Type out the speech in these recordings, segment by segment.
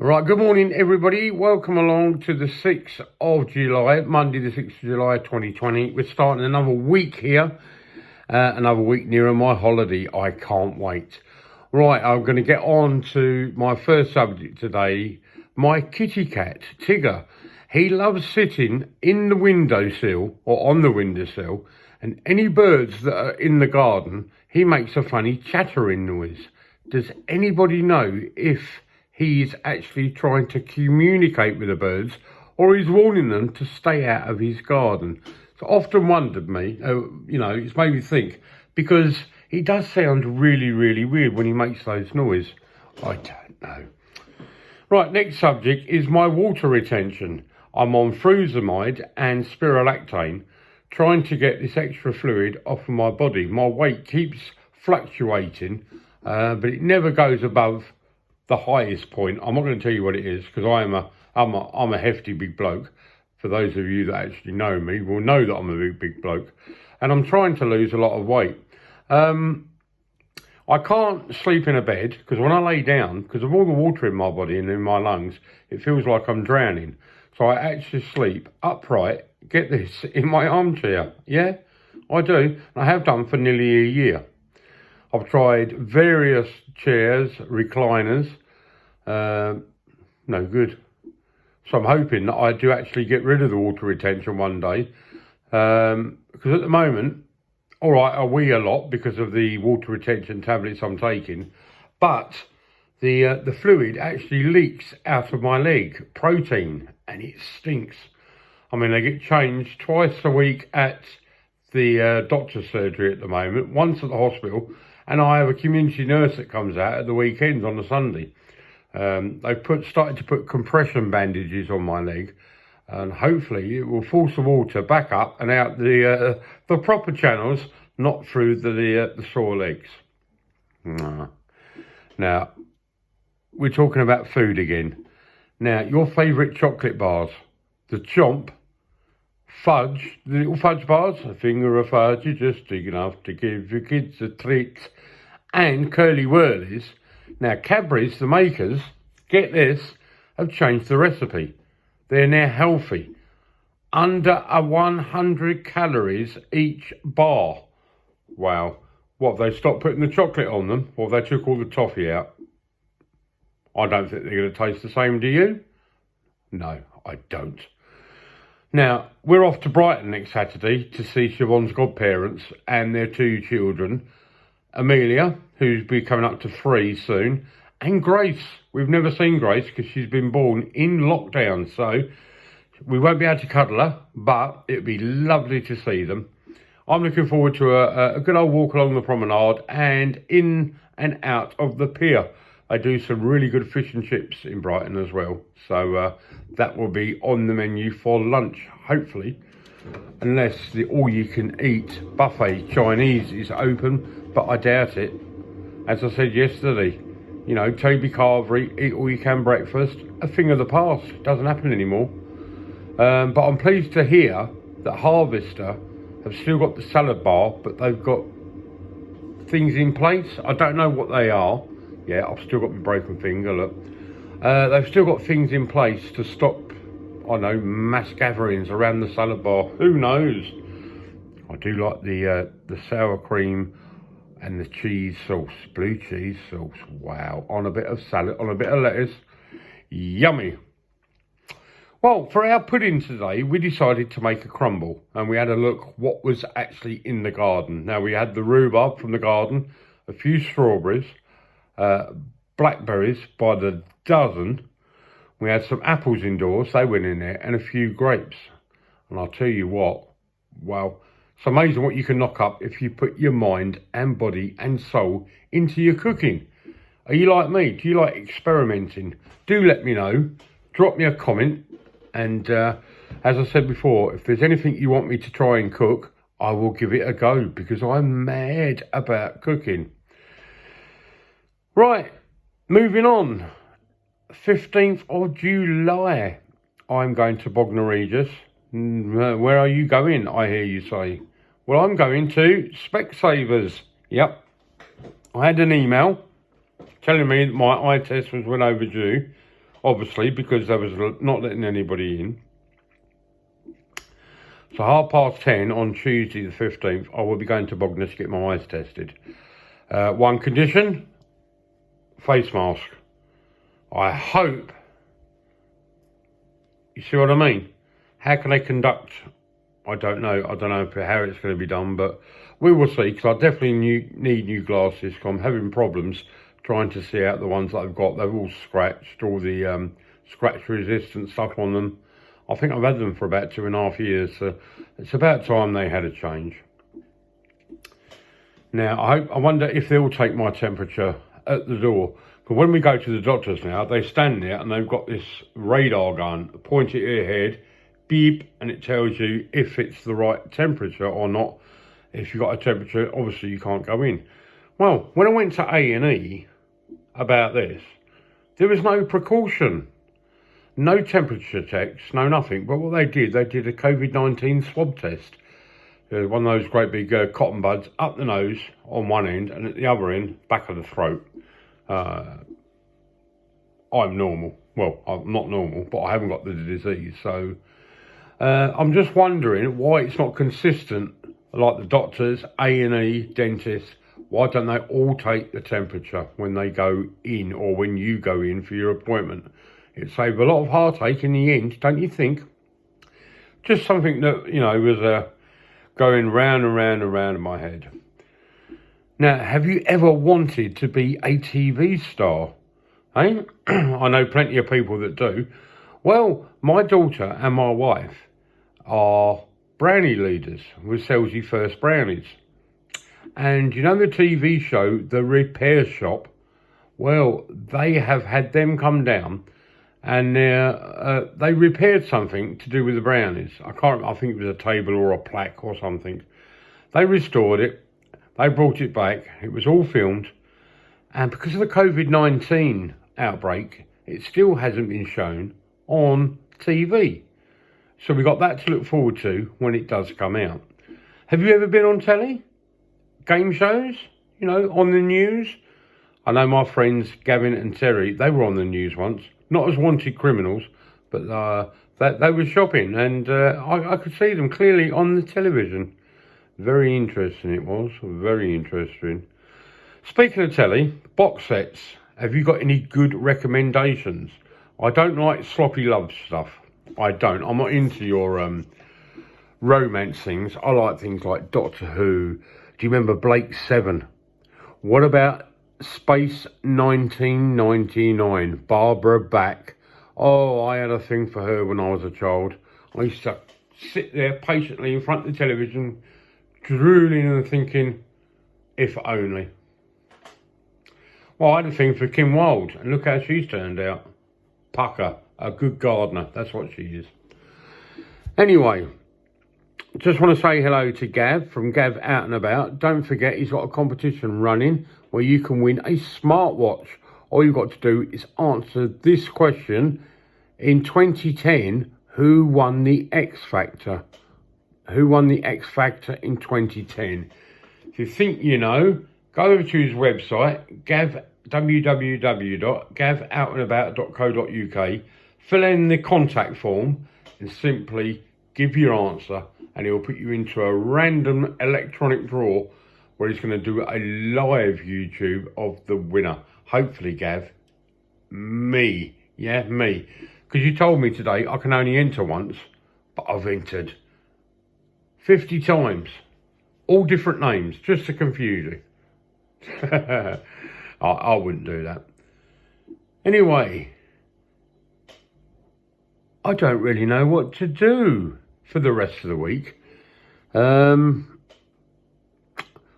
Right, good morning everybody. Welcome along to the 6th of July, Monday the 6th of July 2020. We're starting another week here, another week nearer my holiday. I can't wait. Right, I'm going to get on to my first subject today. My kitty cat, Tigger. He loves sitting in the windowsill or on the windowsill, and any birds that are in the garden, he makes a funny chattering noise. Does anybody know if he's actually trying to communicate with the birds, or he's warning them to stay out of his garden? It's often wondered me, it's made me think, because he does sound really, really weird when he makes those noises. I don't know. Right, next subject is my water retention. I'm on frusemide and spirulactane, trying to get this extra fluid off of my body. My weight keeps fluctuating, but it never goes above the highest point. I'm not going to tell you what it is, because I'm a hefty big bloke. For those of you that actually know me will know that I'm a big bloke, and I'm trying to lose a lot of weight. I can't sleep in a bed, because when I lay down, because of all the water in my body and in my lungs, it feels like I'm drowning. So I actually sleep upright, get this, in my armchair. Yeah, I do. I have done for nearly a year. I've tried various chairs, recliners, no good. So I'm hoping that I do actually get rid of the water retention one day. Because at the moment, all right, I wee a lot because of the water retention tablets I'm taking, but the fluid actually leaks out of my leg, protein, and it stinks. I mean, they get changed twice a week at the doctor's surgery at the moment, once at the hospital, and I have a community nurse that comes out at the weekends on a Sunday. They've started to put compression bandages on my leg, and hopefully it will force the water back up and out the proper channels, not through the sore legs. Now, we're talking about food again. Now, your favourite chocolate bars, the Chomp, fudge, the little fudge bars, a finger of fudge is just big enough to give your kids a treat, and Curly Whirlies. Now, Cadbury's, the makers, get this, have changed the recipe. They're now healthy. Under 100 calories each bar. Wow. What, they stopped putting the chocolate on them, or they took all the toffee out? I don't think they're going to taste the same, do you? No, I don't. Now, we're off to Brighton next Saturday to see Siobhan's godparents and their two children, Amelia, who's be coming up to 3 soon, and Grace. We've never seen Grace because she's been born in lockdown, so we won't be able to cuddle her, but it'd be lovely to see them. I'm looking forward to a good old walk along the promenade and in and out of the pier. I do some really good fish and chips in Brighton as well, so that will be on the menu for lunch, hopefully, unless the all-you-can-eat buffet Chinese is open, but I doubt it. As I said yesterday, you know, Toby Carvery, eat all you can breakfast, a thing of the past, doesn't happen anymore. But I'm pleased to hear that Harvester have still got the salad bar, but they've got things in place. I don't know what they are. Yeah, I've still got my broken finger, look. They've still got things in place to stop, I know, mass gatherings around the salad bar. Who knows? I do like the sour cream and the cheese sauce, blue cheese sauce. Wow, on a bit of salad, on a bit of lettuce. Yummy. Well, for our pudding today, we decided to make a crumble, and we had a look what was actually in the garden. Now, we had the rhubarb from the garden, a few strawberries, blackberries by the dozen. We had some apples indoors, they went in there, and a few grapes. And I'll tell you what, well, it's amazing what you can knock up if you put your mind and body and soul into your cooking. Are you like me? Do you like experimenting? Do let me know. Drop me a comment. And as I said before, if there's anything you want me to try and cook, I will give it a go, because I'm mad about cooking. Right, moving on. 15th of July, I'm going to Bognor Regis. Where are you going, I hear you say? Well, I'm going to Specsavers. Yep. I had an email telling me that my eye test was well overdue. obviously, because they was not letting anybody in. So 10:30 on Tuesday the 15th, I will be going to Bogness to get my eyes tested. One condition, face mask. I hope, you see what I mean? How can they conduct? I don't know. I don't know how it's going to be done, but we will see, because I definitely need new glasses, because I'm having problems trying to see out the ones that I've got. They're all scratched, all the scratch resistant stuff on them. I think I've had them for about 2.5 years, so it's about time they had a change. Now, I wonder if they'll take my temperature at the door. Because when we go to the doctors now, they stand there and they've got this radar gun, point it at your head, beep, and it tells you if it's the right temperature or not. If you've got a temperature, obviously you can't go in. Well, when I went to A&E about this, there was no precaution. No temperature checks, no nothing. But what they did a COVID-19 swab test. One of those great big cotton buds up the nose on one end, and at the other end, back of the throat. I'm normal. Well, I'm not normal, but I haven't got the disease. So I'm just wondering why it's not consistent, like the doctors, A&E, dentists. Why don't they all take the temperature when they go in, or when you go in for your appointment? It saved a lot of heartache in the end, don't you think? Just something that, was going round and round and round in my head. Now, have you ever wanted to be a TV star? Eh? I know plenty of people that do. Well, my daughter and my wife are brownie leaders with Selzy First Brownies. And the TV show, The Repair Shop? Well, they have had them come down, and they repaired something to do with the brownies. I think it was a table or a plaque or something. They restored it. They brought it back. It was all filmed. And because of the COVID-19 outbreak, it still hasn't been shown on TV. So we got that to look forward to when it does come out. Have you ever been on telly? Game shows? On the news? I know my friends Gavin and Terry, they were on the news once. Not as wanted criminals, but they were shopping, and I could see them clearly on the television. Very interesting it was, very interesting. Speaking of telly, box sets, have you got any good recommendations? I don't like sloppy love stuff. I don't. I'm not into your romance things. I like things like Doctor Who. Do you remember Blake 7? What about Space 1999, Barbara Bach? Oh, I had a thing for her when I was a child. I used to sit there patiently in front of the television, drooling and thinking, if only. Well, I had a thing for Kim Wilde, and look how she's turned out. Pucker, a good gardener, that's what she is. Anyway, just want to say hello to Gav from Gav Out and About. Don't forget, he's got a competition running where you can win a smartwatch. All you've got to do is answer this question. In 2010, who won the X Factor? Who won the X Factor in 2010? If you think you know, go over to his website, www.gavoutandabout.co.uk, fill in the contact form and simply give your answer, and he'll put you into a random electronic draw where he's going to do a live YouTube of the winner. Hopefully, Gav, me. Yeah, me. Because you told me today I can only enter once, but I've entered 50 times. All different names, just to confuse you. I wouldn't do that. Anyway, I don't really know what to do for the rest of the week.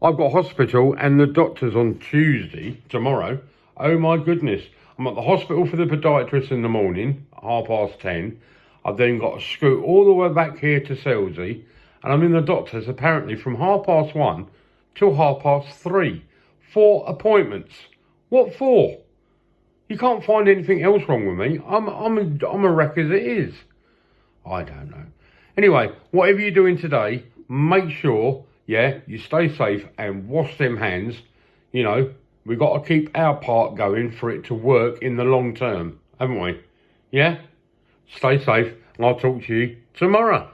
I've got hospital and the doctors on Tuesday, tomorrow. Oh my goodness. I'm at the hospital for the podiatrist in the morning, 10:30. I've then got to scoot all the way back here to Selzy, and I'm in the doctor's apparently from 1:30 till 3:30. 4 appointments. What for? You can't find anything else wrong with me. I'm a wreck as it is. I don't know. Anyway, whatever you're doing today, make sure, you stay safe and wash them hands. We've got to keep our part going for it to work in the long term, haven't we? Yeah? Stay safe, and I'll talk to you tomorrow.